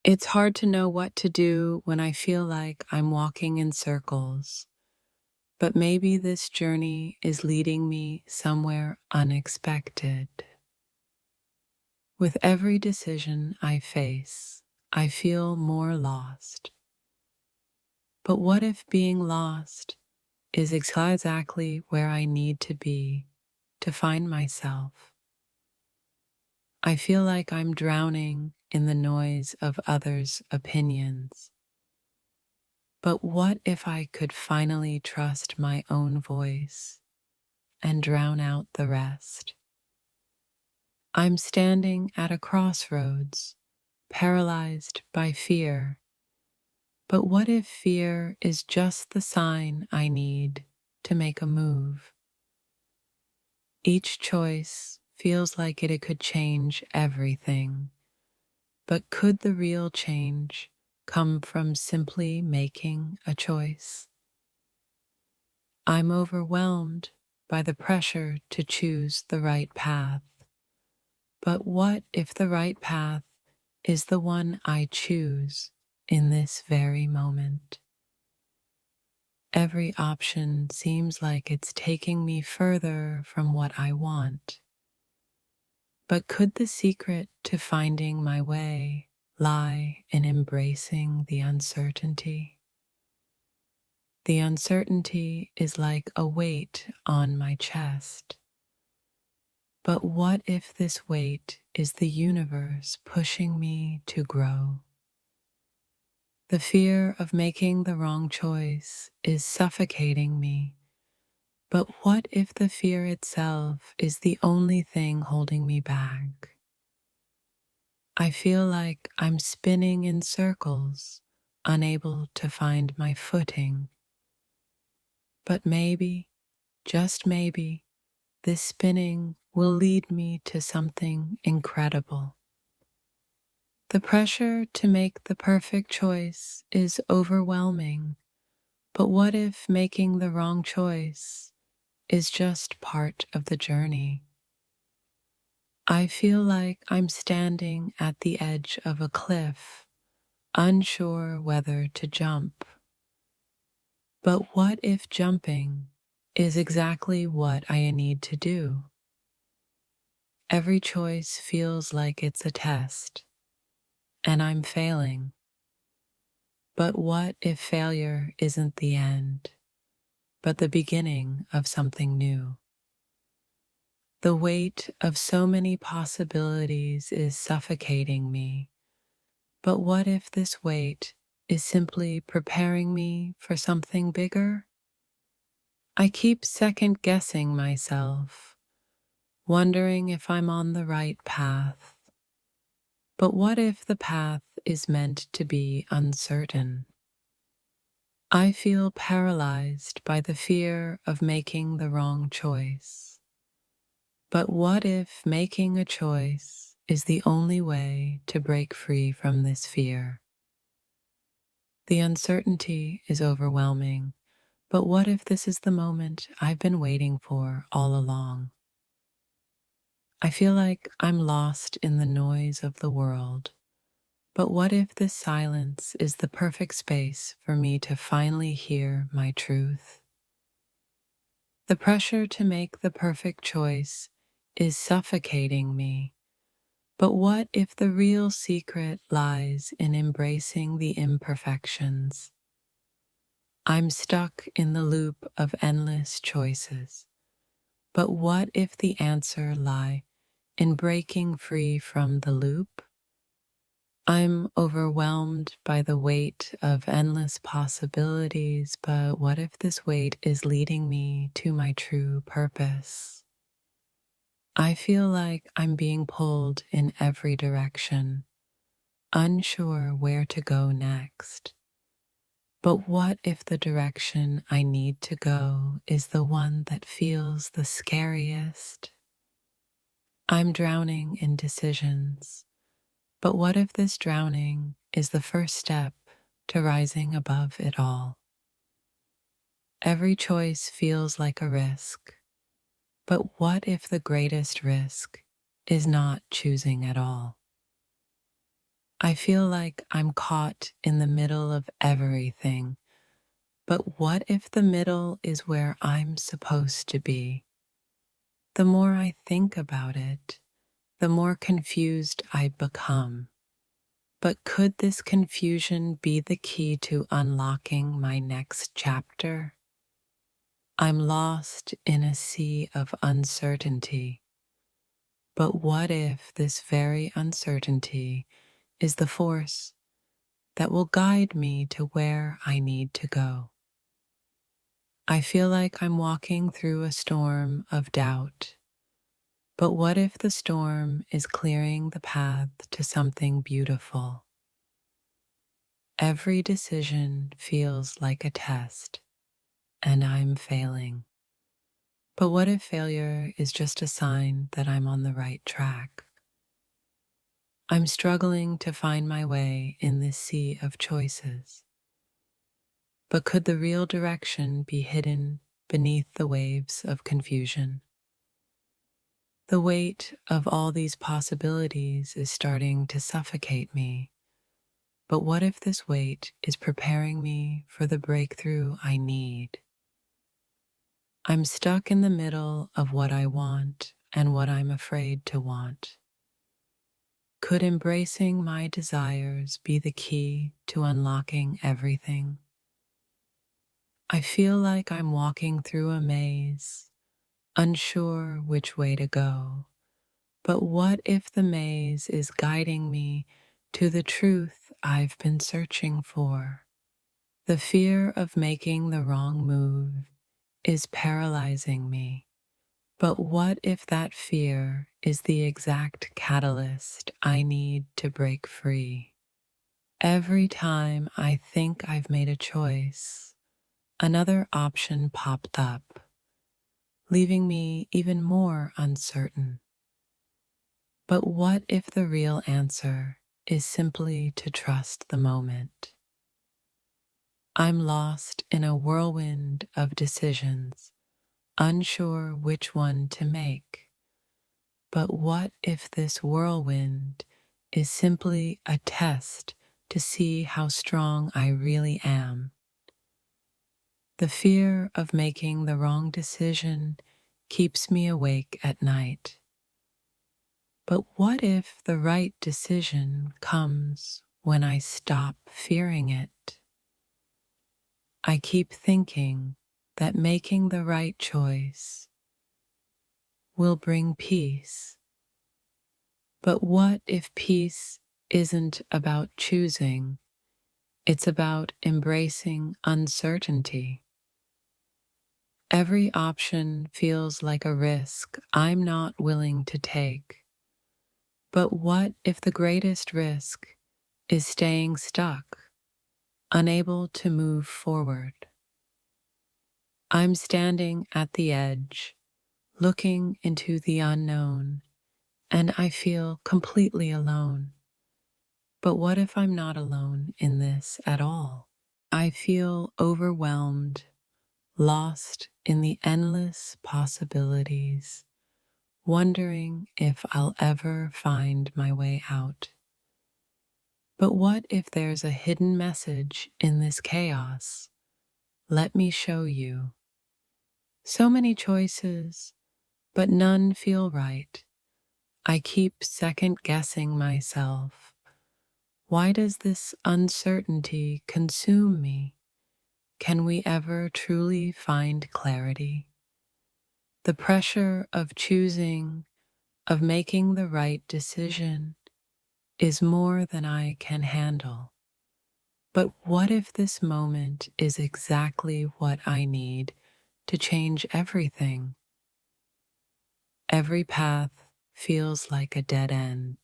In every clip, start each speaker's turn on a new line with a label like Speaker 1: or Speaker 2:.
Speaker 1: It's hard to know what to do when I feel like I'm walking in circles, but maybe this journey is leading me somewhere unexpected. With every decision I face, I feel more lost. But what if being lost is exactly where I need to be to find myself? I feel like I'm drowning in the noise of others' opinions. But what if I could finally trust my own voice and drown out the rest? I'm standing at a crossroads, paralyzed by fear. But what if fear is just the sign I need to make a move? Each choice feels like it could change everything. But could the real change come from simply making a choice? I'm overwhelmed by the pressure to choose the right path. But what if the right path is the one I choose in this very moment? Every option seems like it's taking me further from what I want. But could the secret to finding my way lie in embracing the uncertainty? The uncertainty is like a weight on my chest. But what if this weight is the universe pushing me to grow? The fear of making the wrong choice is suffocating me. But what if the fear itself is the only thing holding me back? I feel like I'm spinning in circles, unable to find my footing. But maybe, just maybe, this spinning will lead me to something incredible. The pressure to make the perfect choice is overwhelming, but what if making the wrong choice is just part of the journey? I feel like I'm standing at the edge of a cliff, unsure whether to jump. But what if jumping is exactly what I need to do? Every choice feels like it's a test, and I'm failing. But what if failure isn't the end, but the beginning of something new? The weight of so many possibilities is suffocating me, but what if this weight is simply preparing me for something bigger? I keep second guessing myself, wondering if I'm on the right path. But what if the path is meant to be uncertain? I feel paralyzed by the fear of making the wrong choice. But what if making a choice is the only way to break free from this fear? The uncertainty is overwhelming, but what if this is the moment I've been waiting for all along? I feel like I'm lost in the noise of the world, but what if this silence is the perfect space for me to finally hear my truth? The pressure to make the perfect choice is suffocating me, but what if the real secret lies in embracing the imperfections? I'm stuck in the loop of endless choices, but what if the answer lie in breaking free from the loop? I'm overwhelmed by the weight of endless possibilities, but what if this weight is leading me to my true purpose? I feel like I'm being pulled in every direction, unsure where to go next. But what if the direction I need to go is the one that feels the scariest? I'm drowning in decisions, but what if this drowning is the first step to rising above it all? Every choice feels like a risk, but what if the greatest risk is not choosing at all? I feel like I'm caught in the middle of everything, but what if the middle is where I'm supposed to be? The more I think about it, the more confused I become. But could this confusion be the key to unlocking my next chapter? I'm lost in a sea of uncertainty. But what if this very uncertainty is the force that will guide me to where I need to go? I feel like I'm walking through a storm of doubt. But what if the storm is clearing the path to something beautiful? Every decision feels like a test, and I'm failing. But what if failure is just a sign that I'm on the right track? I'm struggling to find my way in this sea of choices. But could the real direction be hidden beneath the waves of confusion? The weight of all these possibilities is starting to suffocate me. But what if this weight is preparing me for the breakthrough I need? I'm stuck in the middle of what I want and what I'm afraid to want. Could embracing my desires be the key to unlocking everything? I feel like I'm walking through a maze, unsure which way to go. But what if the maze is guiding me to the truth I've been searching for? The fear of making the wrong move is paralyzing me. But what if that fear is the exact catalyst I need to break free? Every time I think I've made a choice, another option popped up, leaving me even more uncertain. But what if the real answer is simply to trust the moment? I'm lost in a whirlwind of decisions, unsure which one to make. But what if this whirlwind is simply a test to see how strong I really am? The fear of making the wrong decision keeps me awake at night. But what if the right decision comes when I stop fearing it? I keep thinking that making the right choice will bring peace. But what if peace isn't about choosing? It's about embracing uncertainty. Every option feels like a risk I'm not willing to take. But what if the greatest risk is staying stuck, unable to move forward? I'm standing at the edge, looking into the unknown, and I feel completely alone. But what if I'm not alone in this at all? I feel overwhelmed, lost in the endless possibilities, wondering if I'll ever find my way out. But what if there's a hidden message in this chaos? Let me show you. So many choices, but none feel right. I keep second guessing myself. Why does this uncertainty consume me? Can we ever truly find clarity? The pressure of choosing, of making the right decision, is more than I can handle. But what if this moment is exactly what I need to change everything? Every path feels like a dead end,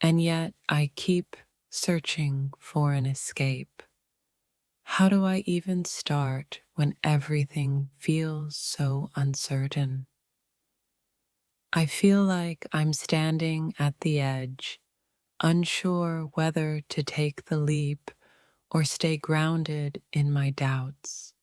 Speaker 1: and yet I keep searching for an escape. How do I even start when everything feels so uncertain? I feel like I'm standing at the edge, unsure whether to take the leap or stay grounded in my doubts.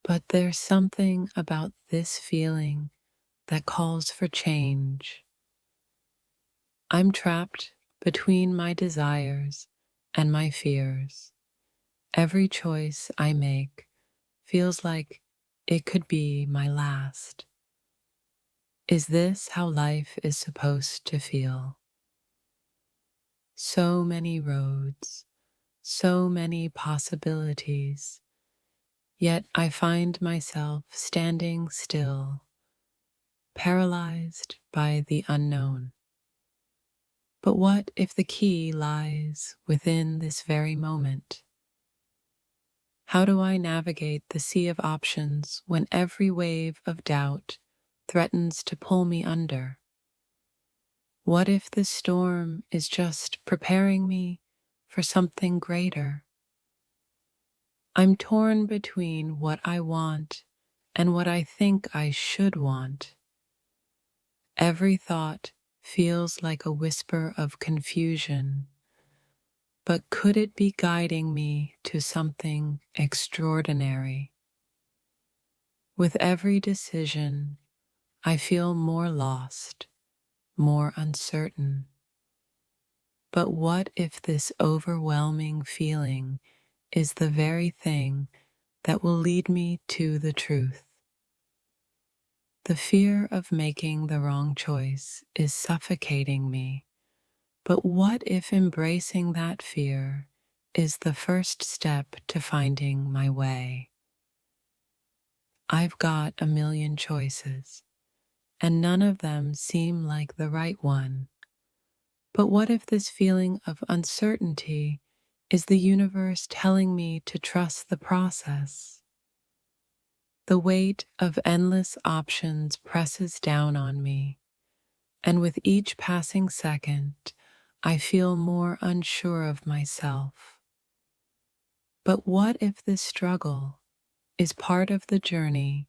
Speaker 1: But there's something about this feeling that calls for change. I'm trapped between my desires and my fears. Every choice I make feels like it could be my last. Is this how life is supposed to feel? So many roads, so many possibilities, yet I find myself standing still, paralyzed by the unknown. But what if the key lies within this very moment? How do I navigate the sea of options when every wave of doubt threatens to pull me under? What if this storm is just preparing me for something greater? I'm torn between what I want and what I think I should want. Every thought feels like a whisper of confusion, but could it be guiding me to something extraordinary? With every decision, I feel more lost, more uncertain. But what if this overwhelming feeling is the very thing that will lead me to the truth? The fear of making the wrong choice is suffocating me, but what if embracing that fear is the first step to finding my way? I've got a million choices, and none of them seem like the right one. But what if this feeling of uncertainty is the universe telling me to trust the process? The weight of endless options presses down on me, and with each passing second, I feel more unsure of myself. But what if this struggle is part of the journey?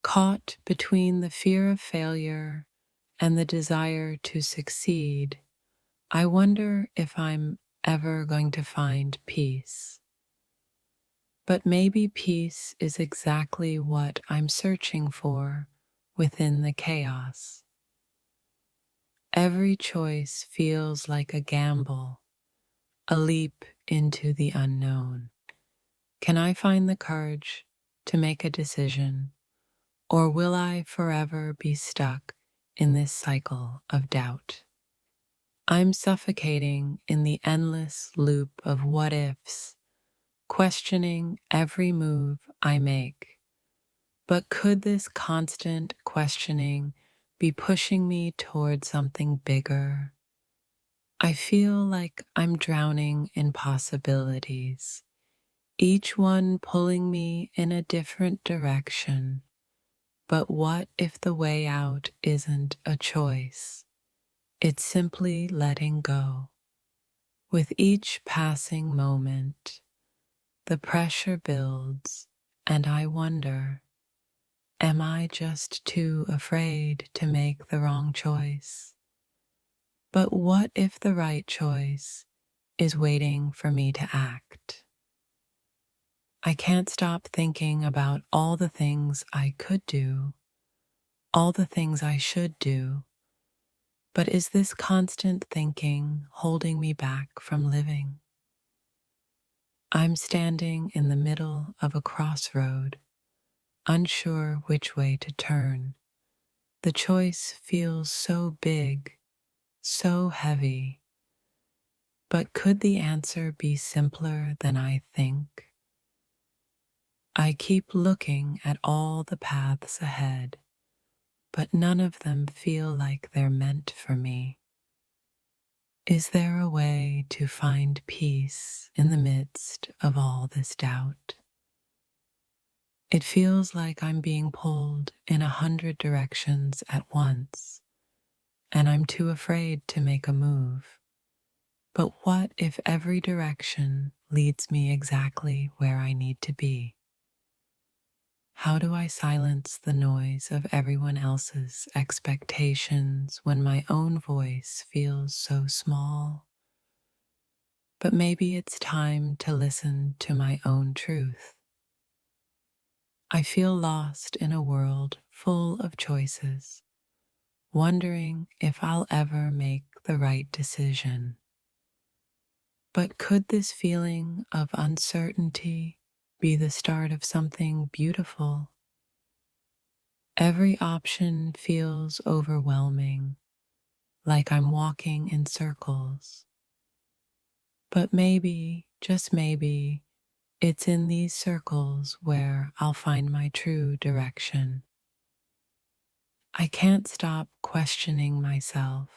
Speaker 1: Caught between the fear of failure and the desire to succeed, I wonder if I'm ever going to find peace. But maybe peace is exactly what I'm searching for within the chaos. Every choice feels like a gamble, a leap into the unknown. Can I find the courage to make a decision, or will I forever be stuck in this cycle of doubt? I'm suffocating in the endless loop of what ifs, questioning every move I make. But could this constant questioning be pushing me toward something bigger? I feel like I'm drowning in possibilities, each one pulling me in a different direction. But what if the way out isn't a choice? It's simply letting go. With each passing moment, the pressure builds, and I wonder, am I just too afraid to make the wrong choice? But what if the right choice is waiting for me to act? I can't stop thinking about all the things I could do, all the things I should do. But is this constant thinking holding me back from living? I'm standing in the middle of a crossroad, unsure which way to turn. The choice feels so big, so heavy. But could the answer be simpler than I think? I keep looking at all the paths ahead, but none of them feel like they're meant for me. Is there a way to find peace in the midst of all this doubt? It feels like I'm being pulled in 100 directions at once, and I'm too afraid to make a move. But what if every direction leads me exactly where I need to be? How do I silence the noise of everyone else's expectations when my own voice feels so small? But maybe it's time to listen to my own truth. I feel lost in a world full of choices, wondering if I'll ever make the right decision. But could this feeling of uncertainty be the start of something beautiful? Every option feels overwhelming, like I'm walking in circles. But maybe, just maybe, it's in these circles where I'll find my true direction. I can't stop questioning myself,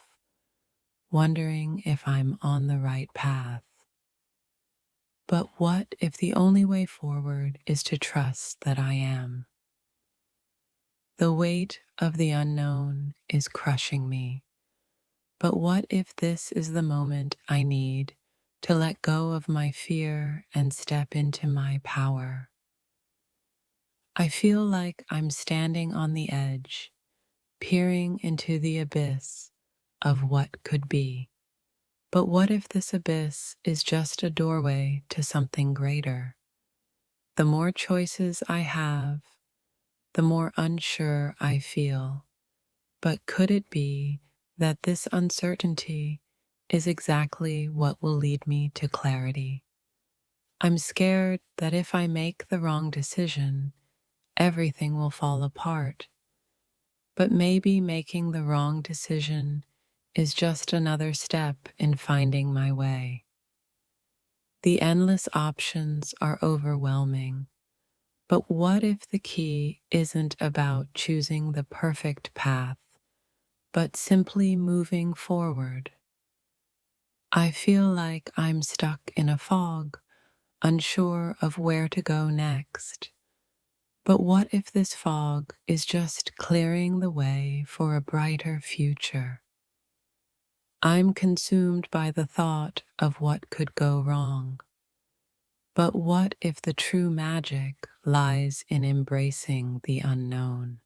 Speaker 1: wondering if I'm on the right path. But what if the only way forward is to trust that I am? The weight of the unknown is crushing me. But what if this is the moment I need to let go of my fear and step into my power? I feel like I'm standing on the edge, peering into the abyss of what could be. But what if this abyss is just a doorway to something greater? The more choices I have, the more unsure I feel. But could it be that this uncertainty is exactly what will lead me to clarity? I'm scared that if I make the wrong decision, everything will fall apart. But maybe making the wrong decision is just another step in finding my way. The endless options are overwhelming, but what if the key isn't about choosing the perfect path, but simply moving forward? I feel like I'm stuck in a fog, unsure of where to go next. But what if this fog is just clearing the way for a brighter future? I'm consumed by the thought of what could go wrong. But what if the true magic lies in embracing the unknown?